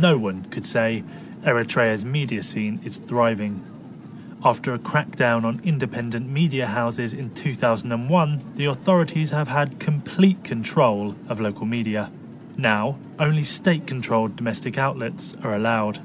no one could say Eritrea's media scene is thriving. After a crackdown on independent media houses in 2001, the authorities have had complete control of local media. Now, only state-controlled domestic outlets are allowed.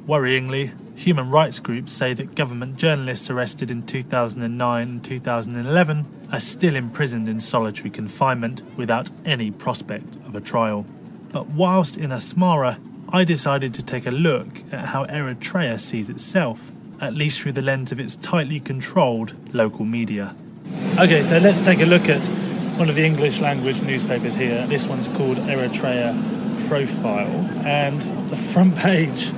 Worryingly, human rights groups say that government journalists arrested in 2009 and 2011 are still imprisoned in solitary confinement without any prospect of a trial. But whilst in Asmara, I decided to take a look at how Eritrea sees itself, at least through the lens of its tightly controlled local media. Okay, so let's take a look at one of the English language newspapers here. This one's called Eritrea Profile, and the front page,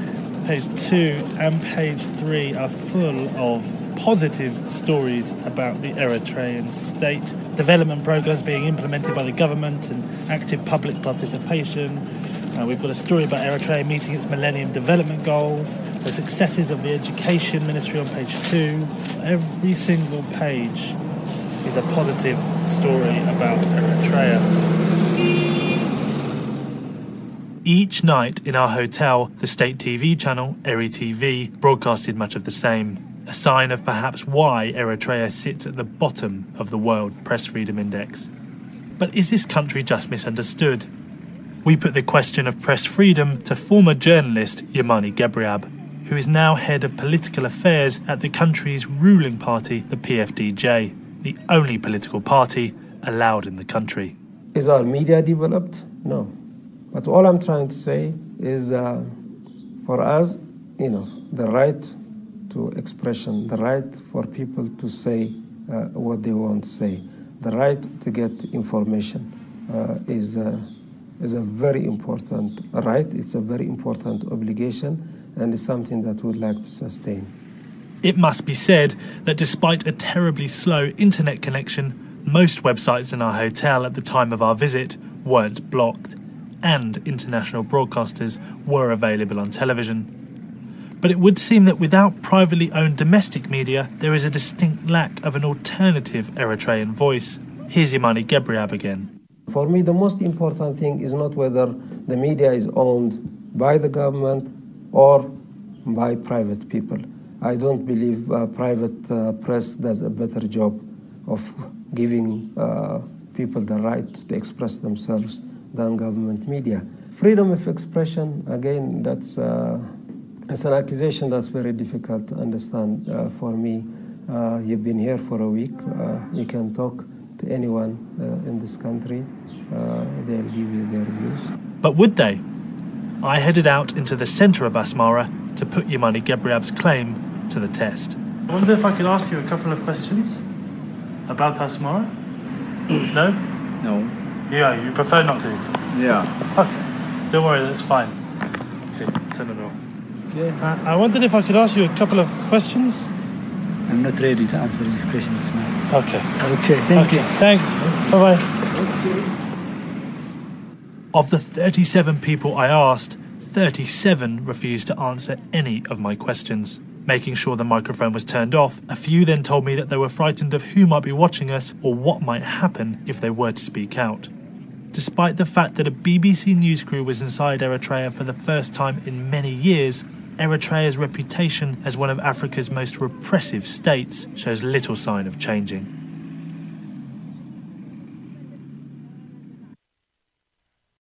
page 2 and page 3 are full of positive stories about the Eritrean state, development programs being implemented by the government and active public participation. We've got a story about Eritrea meeting its Millenium Development Goals, the successes of the Education Ministry on page 2. Every single page is a positive story about Eritrea. Each night in our hotel, the state TV channel, Eri TV, broadcasted much of the same, a sign of perhaps why Eritrea sits at the bottom of the World Press Freedom Index. But is this country just misunderstood? We put the question of press freedom to former journalist Yamani Gebriab, who is now head of political affairs at the country's ruling party, the PFDJ, the only political party allowed in the country. Is our media developed? No. But all I'm trying to say is for us, the right to expression, the right for people to say what they want to say, the right to get information is a very important right. It's a very important obligation, and it's something that we'd like to sustain. It must be said that despite a terribly slow internet connection, most websites in our hotel at the time of our visit weren't blocked, and international broadcasters were available on television. But it would seem that without privately owned domestic media, there is a distinct lack of an alternative Eritrean voice. Here's Yamani Gebriab again. For me, the most important thing is not whether the media is owned by the government or by private people. I don't believe private press does a better job of giving people the right to express themselves than government media. Freedom of expression, again, that's it's an accusation that's very difficult to understand for me. You've been here for a week. You can talk to anyone in this country. They'll give you their views. But would they? I headed out into the centre of Asmara to put Yamani Gebriab's claim to the test. I wonder if I could ask you a couple of questions about Asmara? No? No. Yeah, you prefer not to? Yeah. Okay, don't worry, that's fine. Okay, turn it off. Okay. I wondered if I could ask you a couple of questions? I'm not ready to answer this question, Ismail. Okay. Okay, thank you. Thanks. Bye-bye. Of the 37 people I asked, 37 refused to answer any of my questions. Making sure the microphone was turned off, a few then told me that they were frightened of who might be watching us or what might happen if they were to speak out. Despite the fact that a BBC news crew was inside Eritrea for the first time in many years, Eritrea's reputation as one of Africa's most repressive states shows little sign of changing.